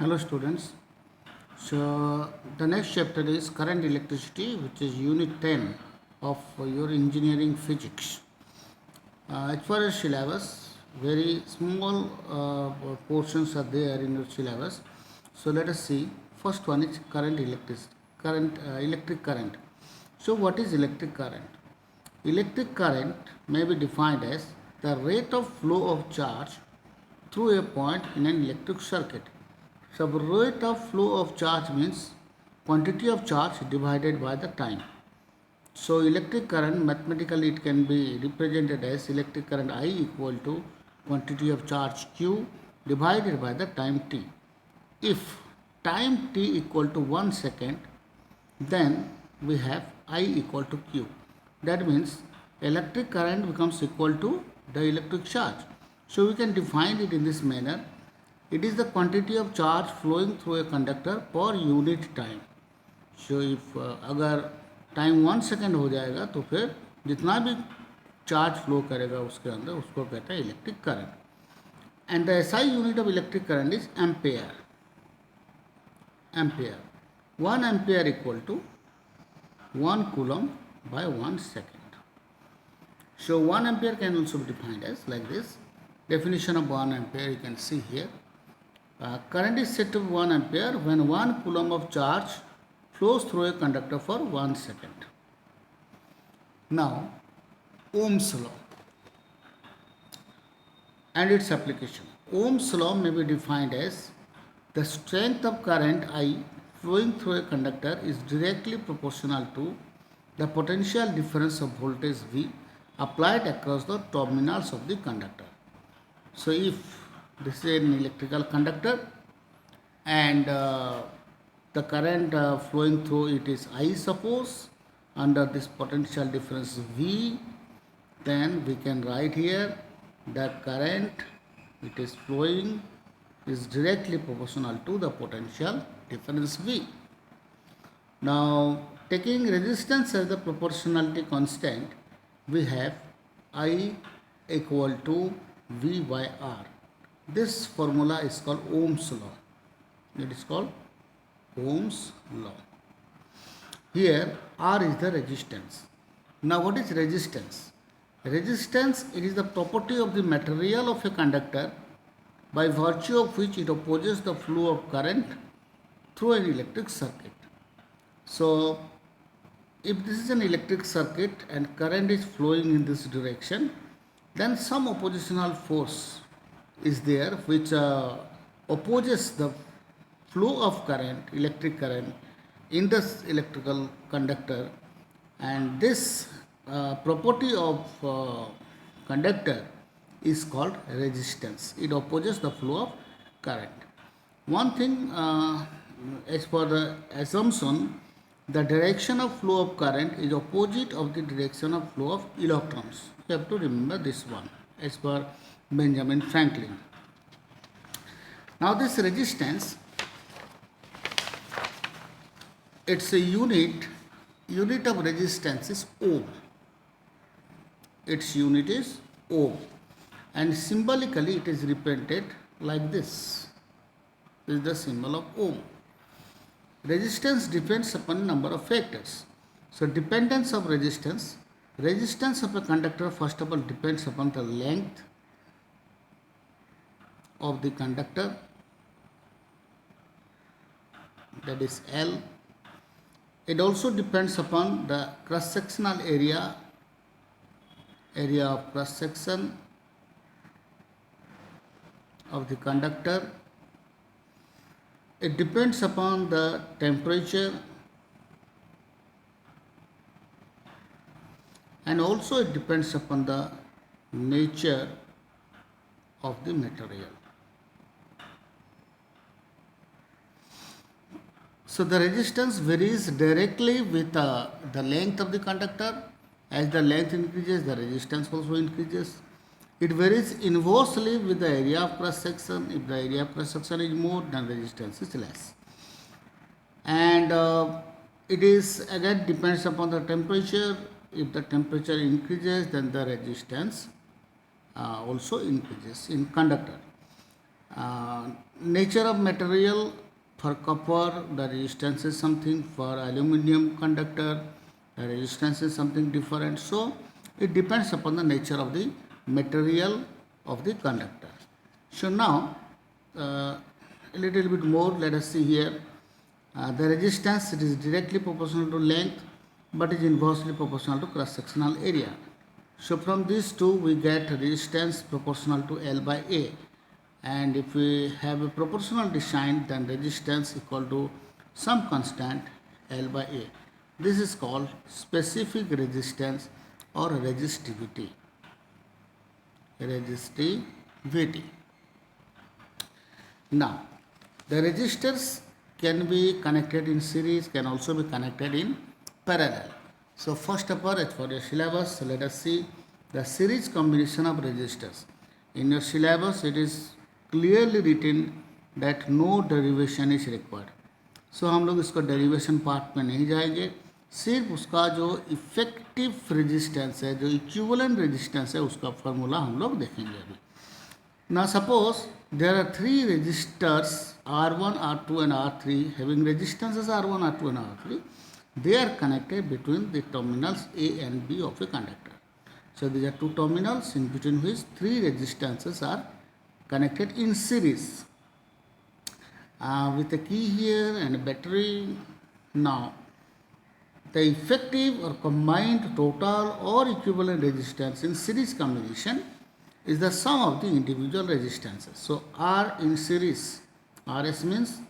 Hello students. So the next chapter is current electricity, which is unit 10 of your engineering physics. As far as syllabus, very small portions are there in your syllabus. So let us see. First one is electric current. So what is electric current? Electric current may be defined as the rate of flow of charge through a point in an electric circuit. So rate of flow of charge means quantity of charge divided by the time. So electric current, mathematically it can be represented as electric current I equal to quantity of charge Q divided by the time T. If time T equal to 1 second, then we have I equal to Q. That means electric current becomes equal to the electric charge. So we can define it in this manner. It is the quantity of charge flowing through a conductor per unit time. So if अगर time 1 second हो जाएगा तो फिर जितना भी charge flow करेगा उसके अंदर उसको कहते हैं electric current. And the SI unit of electric current is ampere. Ampere 1 ampere equal to 1 coulomb by 1 second. So 1 ampere can also be defined as like this. Definition of 1 ampere you can see here. Current is set to 1 ampere when 1 coulomb of charge flows through a conductor for 1 second. Now, Ohm's law and its application. Ohm's law may be defined as the strength of current I flowing through a conductor is directly proportional to the potential difference of voltage V applied across the terminals of the conductor. So, if this is an electrical conductor and the current flowing through it is I, suppose, under this potential difference V, then we can write here the current it is flowing is directly proportional to the potential difference V. Now, taking resistance as the proportionality constant, we have I equal to V by R. This formula is called Ohm's law. It is called Ohm's law. Here R is the resistance. Now what is resistance? Resistance, it is the property of the material of a conductor by virtue of which it opposes the flow of current through an electric circuit. So if this is an electric circuit and current is flowing in this direction, then some oppositional force is there which opposes the flow of current, electric current in this electrical conductor, and this property of conductor is called resistance. It opposes the flow of current. One thing, as per the assumption, the direction of flow of current is opposite of the direction of flow of electrons. You have to remember this one as per Benjamin Franklin. Now this resistance, its a unit of resistance is ohm. Its unit is ohm, and symbolically it is represented like this. This is the symbol of ohm. Resistance depends upon number of factors. So dependence of resistance of a conductor, first of all, depends upon the length of the conductor, that is L. It also depends upon the cross-sectional area of cross-section of the conductor. It depends upon the temperature, and also it depends upon the nature of the material. So the resistance varies directly with the length of the conductor. As the length increases, the resistance also increases. It varies inversely with the area of cross section. If the area of cross section is more, then resistance is less. And it is again depends upon the temperature. If the temperature increases, then the resistance also increases in conductor. Nature of material, for copper the resistance is something, for aluminum conductor the resistance is something different. So it depends upon the nature of the material of the conductor. So now a little bit more, let us see here. The resistance, it is directly proportional to length but is inversely proportional to cross sectional area. So from these two we get resistance proportional to L by A, and if we have a proportional design, then resistance equal to some constant L by A. This is called specific resistance or resistivity. Now, the resistors can be connected in series, can also be connected in parallel. So first of all, as for your syllabus, let us see the series combination of resistors. In your syllabus, it is clearly written that no derivation is required. So हम लोग इसको derivation part में नहीं जाएंगे, सिर्फ उसका जो effective resistance है, जो इक्विवेलेंट रेजिस्टेंस है, उसका फार्मूला हम लोग देखेंगे अभी. Now suppose there are three resistors R1, R2 and R3 having resistances R1, R2 and R3. They are connected between the terminals A and B of a conductor. So these are two terminals in between which three resistances are connected in series. With a key here and a battery. Now the effective or combined total or equivalent resistance in series combination is the sum of the individual resistances. So R in series, RS means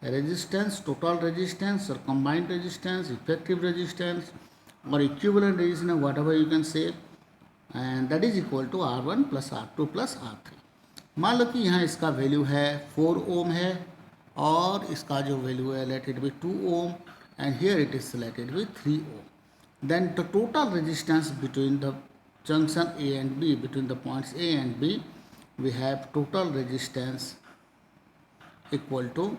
resistance, total resistance or combined resistance, effective resistance or equivalent resistance, whatever you can say, and that is equal to R1 plus R2 plus R3. मान लो कि यहाँ इसका value है 4 ओम है और इसका जो value है let it be 2 ohm and here it is selected with 3 ohm. Then the total resistance between the junction A and B, between the points A and B, we have total resistance equal to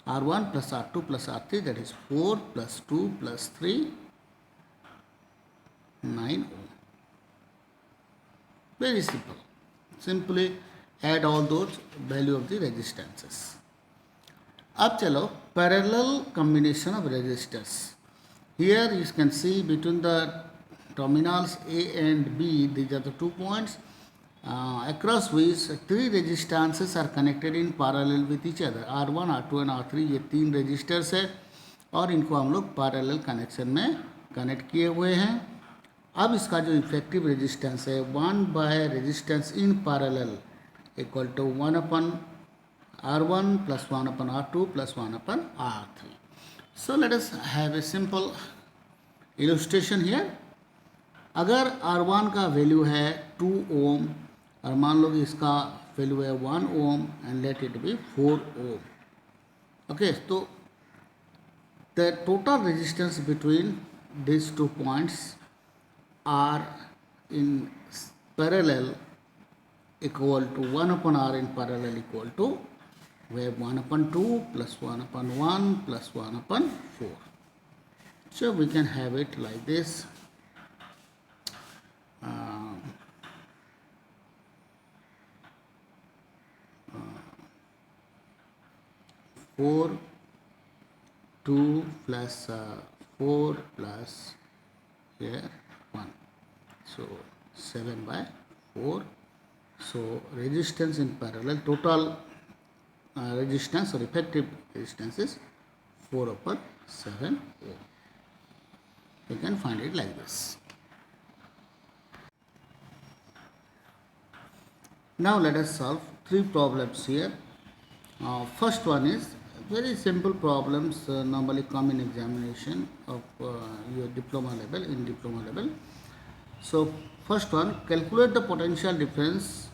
R1 plus R2 plus R3, that is 4 plus 2 plus 3, 9 ohm. Very simple. Simply add all those value of the resistances. अब चलो parallel combination of resistors. Here you can see between the terminals A and B, these are the 2 points across which three resistances are connected in parallel with each other. R1, R2 and R3 ये 3 resistors है और इनको हम लोग parallel connection में connect किए हुए हैं. अब इसका जो इफेक्टिव रेजिस्टेंस है 1 by resistance in parallel equal to 1 upon R1 plus 1 upon R2 plus 1 upon R3. So let us have a simple illustration here. अगर R1 का वैल्यू है 2 ओम और मान लो कि इसका वैल्यू है 1 ohm and let it be 4 ohm. Okay, तो the total resistance between these 2 points are in parallel equal to 1 upon R in parallel equal to, we have 1 upon 2 plus 1 upon 1 plus 1 upon 4. So we can have it like this. 4 2 plus 4 plus here 1, so 7 by 4. So resistance in parallel, total resistance or effective resistance is 4 upon 7 ohm. You can find it like this. Now let us solve 3 problems here. First one is very simple problems normally come in examination of your diploma level, in diploma level. So first one, calculate the potential difference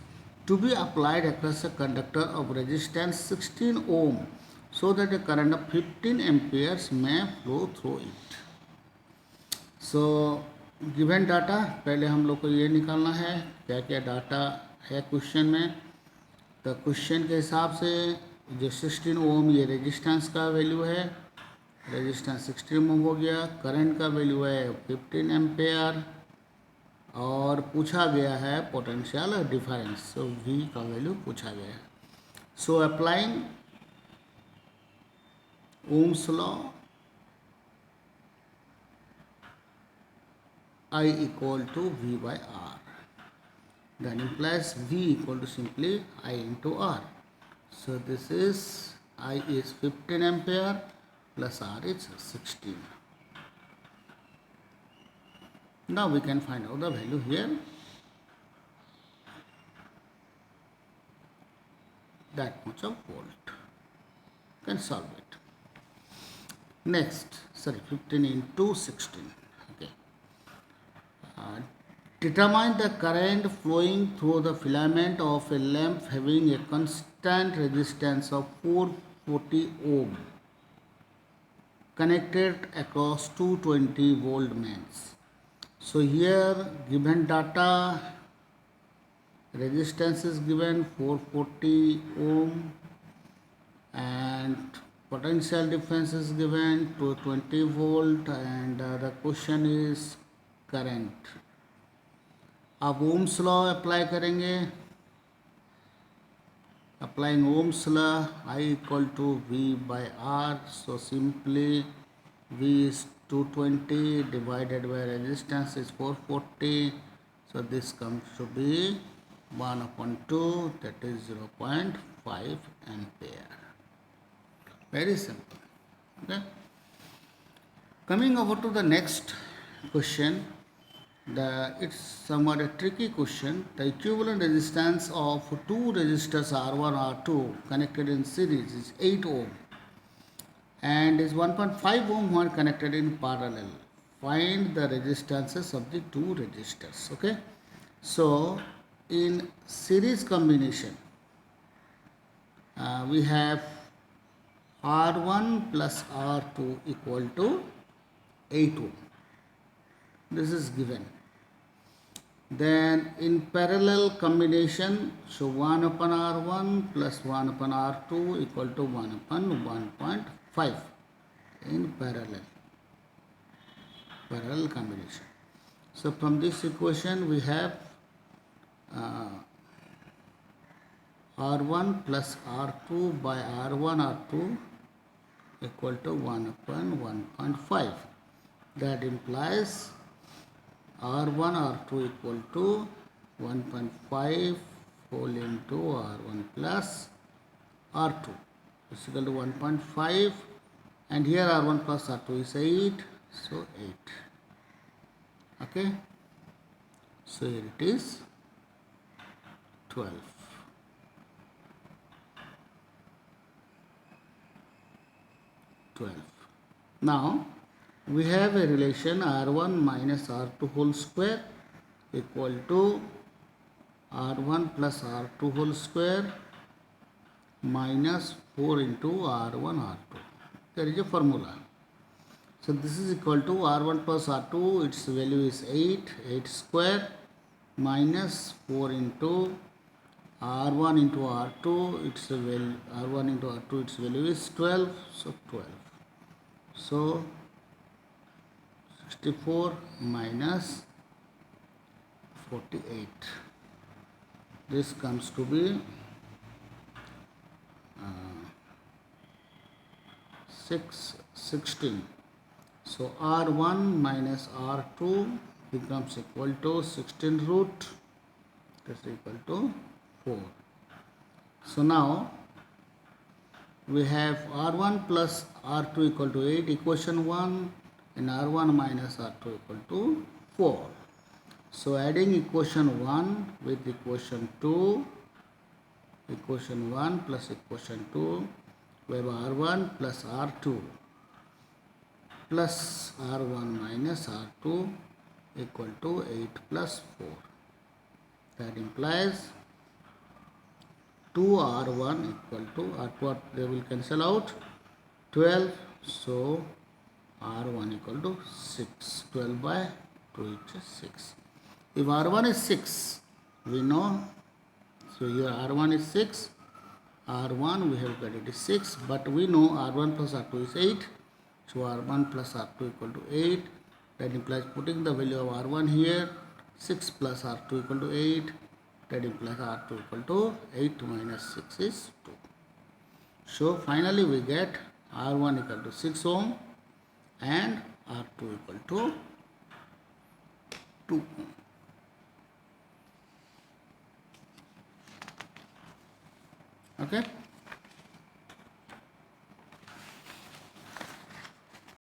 to be applied across a conductor of resistance 16 ohm so that a current of 15 amperes may flow through it. So given data, पहले हम लोग को ये निकालना है क्या क्या data है क्वेश्चन में. तो क्वेश्चन के हिसाब से जो 16 ओम ये रेजिस्टेंस का वैल्यू है, रेजिस्टेंस 16 ओम हो गया. करंट का वैल्यू है 15 एम्पेयर और पूछा गया है पोटेंशियल डिफरेंस, सो V का वैल्यू पूछा गया है. So applying Ohm's law, I equal to V by R. That implies V equal to simply I into R. So this is I is 15 ampere plus R is 16. Now we can find out the value here. That much of volt. Can solve it. Next, 15 into 16. Okay. Determine the current flowing through the filament of a lamp having a constant resistance of 440 ohm connected across 220 volt mains. So here given data, resistance is given 440 ohm and potential difference is given to 20 volt, and the question is current. अब Ohm's law apply करेंगे. Applying Ohm's law, I equal to V by R. So simply V is 220 divided by resistance is 440. So this comes to be 1 upon 2, that is 0.5 ampere. Very simple. Okay. Coming over to the next question. It's somewhat a tricky question. The equivalent resistance of two resistors R1 R2 connected in series is 8 ohm and is 1.5 ohm when connected in parallel. Find the resistances of the two resistors. Okay. So in series combination, we have R1 plus R2 equal to 8 ohm. This is given. Then in parallel combination, so 1 upon R1 plus 1 upon R2 equal to 1 upon 1.5 in parallel combination. So from this equation we have R1 plus R2 by R1 R2 equal to 1 upon 1.5. That implies R1 R2 equal to 1.5 whole into R1 plus R2 is equal to 1.5, and here R1 plus R2 is 8, so 8. Okay, so here it is 12. Now we have a relation R1 minus R2 whole square equal to R1 plus R2 whole square minus 4 into R1 R2. There is a formula. So this is equal to R1 plus R2, its value is 8 square minus 4 into R1 into R2, its value, R1 into R2, its value is 12, so 12. So 64 minus 48. This comes to be 16. So R1 minus R2 becomes equal to 16 root. That's equal to 4. So now we have R1 plus R2 equal to 8, equation 1, and R1 minus R2 equal to 4. So adding equation 1 with equation 2, equation 1 plus equation 2, we have R1 plus R2 plus R1 minus R2 equal to 8 plus 4. That implies 2R1 equal to R2, they will cancel out, 12. So R1 equal to 6. 12 by 2 is 6. If R1 is 6, we know, so here R1 is 6, R1 we have got it is 6, but we know R1 plus R2 is 8, so R1 plus R2 equal to 8. That implies putting the value of R1 here, 6 plus R2 equal to 8, that implies R2 equal to 8 minus 6 is 2. So finally we get R1 equal to 6 ohm and R2 equal to 2 ohm. Okay.